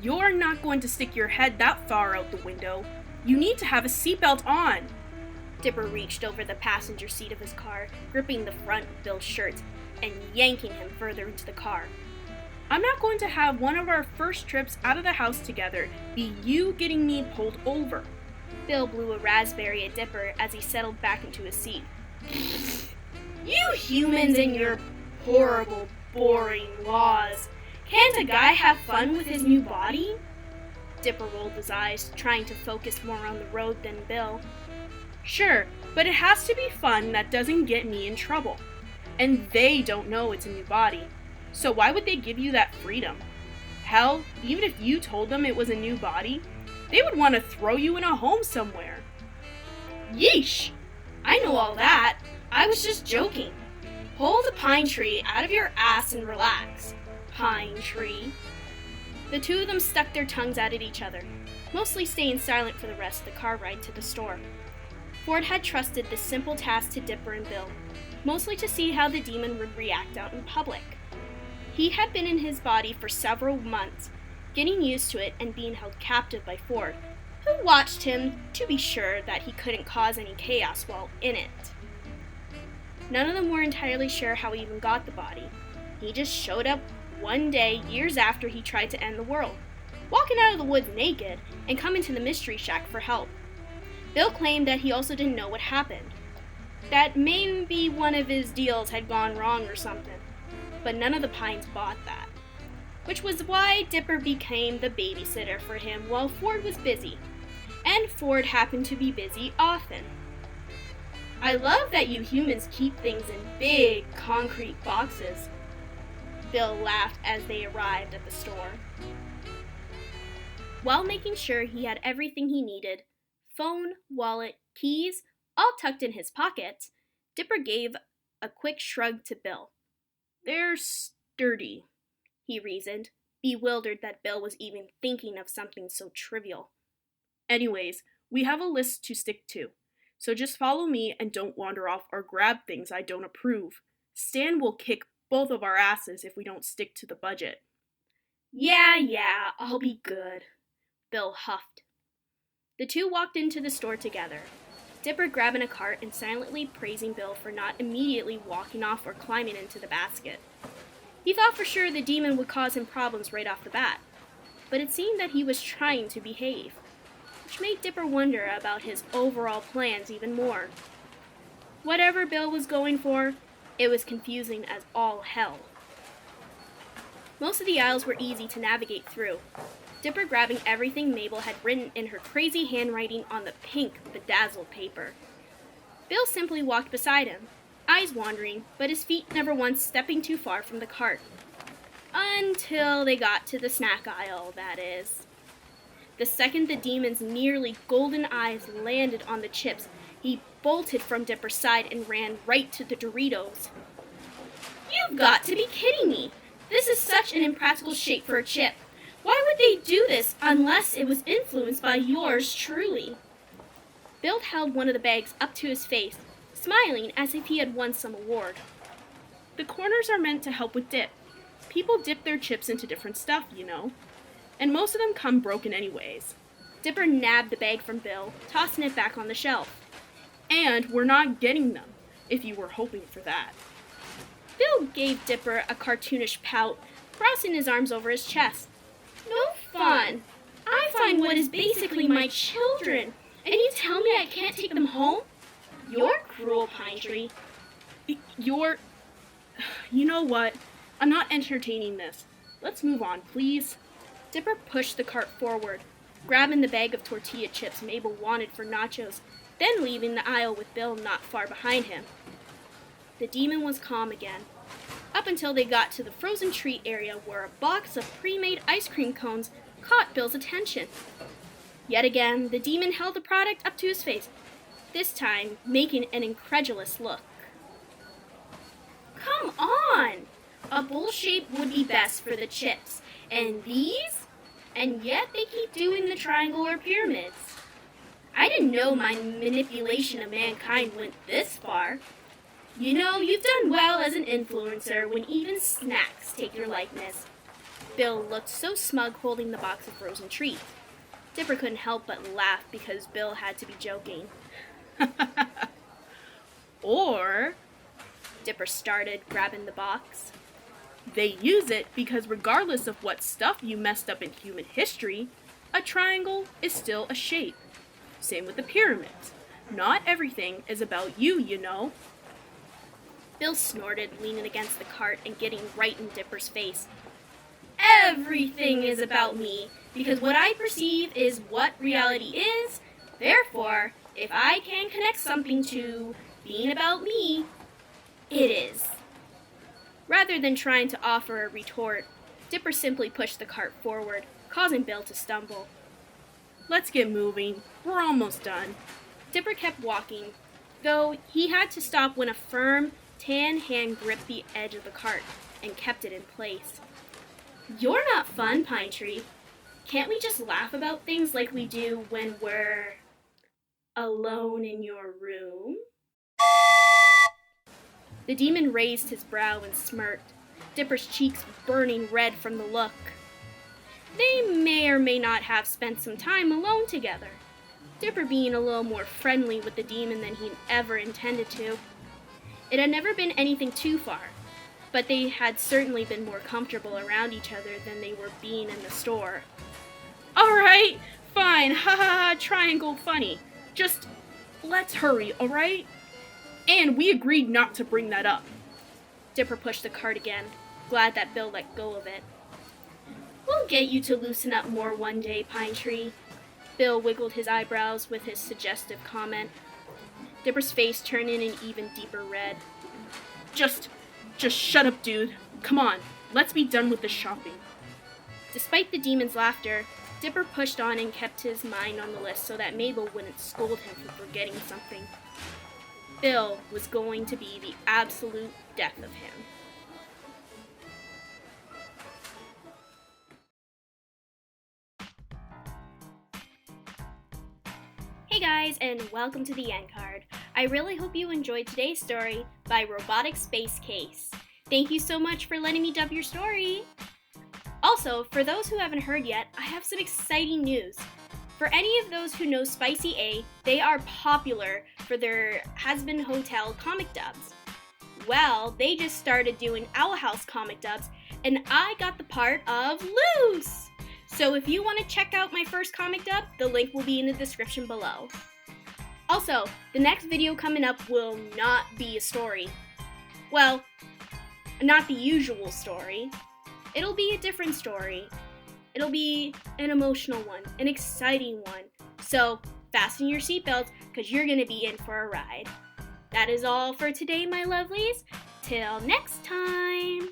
You're not going to stick your head that far out the window. You need to have a seatbelt on. Dipper reached over the passenger seat of his car, gripping the front of Bill's shirt and yanking him further into the car. I'm not going to have one of our first trips out of the house together be you getting me pulled over. Bill blew a raspberry at Dipper as he settled back into his seat. You humans and your horrible, boring laws. Can't a guy have fun with his new body? Dipper rolled his eyes, trying to focus more on the road than Bill. Sure, but it has to be fun that doesn't get me in trouble. And they don't know it's a new body. So why would they give you that freedom? Hell, even if you told them it was a new body, they would want to throw you in a home somewhere. Yeesh! I know all that. I was just joking. Pull the pine tree out of your ass and relax. Pine tree. The two of them stuck their tongues out at each other, mostly staying silent for the rest of the car ride to the store. Ford had trusted this simple task to Dipper and Bill, mostly to see how the demon would react out in public. He had been in his body for several months, getting used to it and being held captive by Ford, who watched him to be sure that he couldn't cause any chaos while in it. None of them were entirely sure how he even got the body. He just showed up one day years after he tried to end the world, walking out of the woods naked and coming to the mystery shack for help. Bill claimed that he also didn't know what happened, that maybe one of his deals had gone wrong or something, but none of the Pines bought that, which was why Dipper became the babysitter for him while Ford was busy, and Ford happened to be busy often. I love that you humans keep things in big concrete boxes. Bill laughed as they arrived at the store. While making sure he had everything he needed, phone, wallet, keys, all tucked in his pockets, Dipper gave a quick shrug to Bill. They're sturdy, he reasoned, bewildered that Bill was even thinking of something so trivial. Anyways, we have a list to stick to, so just follow me and don't wander off or grab things I don't approve. Stan will kick both of our asses if we don't stick to the budget. Yeah, I'll be good, Bill huffed. The two walked into the store together, Dipper grabbing a cart and silently praising Bill for not immediately walking off or climbing into the basket. He thought for sure the demon would cause him problems right off the bat, but it seemed that he was trying to behave, which made Dipper wonder about his overall plans even more. Whatever Bill was going for, it was confusing as all hell. Most of the aisles were easy to navigate through, Dipper grabbing everything Mabel had written in her crazy handwriting on the pink, bedazzled paper. Bill simply walked beside him, eyes wandering, but his feet never once stepping too far from the cart. Until they got to the snack aisle, that is. The second the demon's nearly golden eyes landed on the chips, he bolted from Dipper's side and ran right to the Doritos. You've got to be kidding me! This is such an impractical shape for a chip. Why would they do this unless it was influenced by yours truly? Bill held one of the bags up to his face, smiling as if he had won some award. The corners are meant to help with dip. People dip their chips into different stuff, you know. And most of them come broken anyways. Dipper nabbed the bag from Bill, tossing it back on the shelf. And we're not getting them, if you were hoping for that. Bill gave Dipper a cartoonish pout, crossing his arms over his chest. No fun. I find what is basically my children, and you tell me I can't take them home? You're cruel, Pine Tree. You know what? I'm not entertaining this. Let's move on, please. Dipper pushed the cart forward, grabbing the bag of tortilla chips Mabel wanted for nachos, then leaving the aisle with Bill not far behind him. The demon was calm again, up until they got to the frozen treat area where a box of pre-made ice cream cones caught Bill's attention. Yet again, the demon held the product up to his face, this time making an incredulous look. Come on! A bowl shape would be best for the chips. And these? And yet they keep doing the triangle or pyramids. I didn't know my manipulation of mankind went this far. You know, you've done well as an influencer when even snacks take your likeness. Bill looked so smug holding the box of frozen treats. Dipper couldn't help but laugh because Bill had to be joking. Or, Dipper started, grabbing the box. they use it because regardless of what stuff you messed up in human history, a triangle is still a shape. Same with the pyramids. Not everything is about you, you know. Bill snorted, leaning against the cart and getting right in Dipper's face. Everything is about me, because what I perceive is what reality is. Therefore, if I can connect something to being about me, it is. Rather than trying to offer a retort, Dipper simply pushed the cart forward, causing Bill to stumble. Let's get moving. We're almost done. Dipper kept walking, though he had to stop when a firm, tan hand gripped the edge of the cart and kept it in place. You're not fun, Pine Tree. Can't we just laugh about things like we do when we're alone in your room? The demon raised his brow and smirked, Dipper's cheeks burning red from the look. They may or may not have spent some time alone together, Dipper being a little more friendly with the demon than he'd ever intended to. It had never been anything too far, but they had certainly been more comfortable around each other than they were being in the store. Alright, fine, ha ha ha, triangle funny. Just, let's hurry, alright? And we agreed not to bring that up. Dipper pushed the cart again, glad that Bill let go of it. We'll get you to loosen up more one day, Pine Tree. Bill wiggled his eyebrows with his suggestive comment. Dipper's face turning an even deeper red. Just shut up, dude. Come on, let's be done with this shopping. Despite the demon's laughter, Dipper pushed on and kept his mind on the list so that Mabel wouldn't scold him for forgetting something. Bill was going to be the absolute death of him. Hey guys, and welcome to the end card. I really hope you enjoyed today's story by RoboticSpaceCase. Thank you so much for letting me dub your story. Also, for those who haven't heard yet, I have some exciting news. For any of those who know Spicy A, they are popular for their Has-Been Hotel comic dubs. Well, they just started doing Owl House comic dubs, and I got the part of Loose! So if you want to check out my first comic dub, the link will be in the description below. Also, the next video coming up will not be a story. Well, not the usual story. It'll be a different story. It'll be an emotional one, an exciting one. So, fasten your seatbelts, because you're going to be in for a ride. That is all for today, my lovelies. Till next time!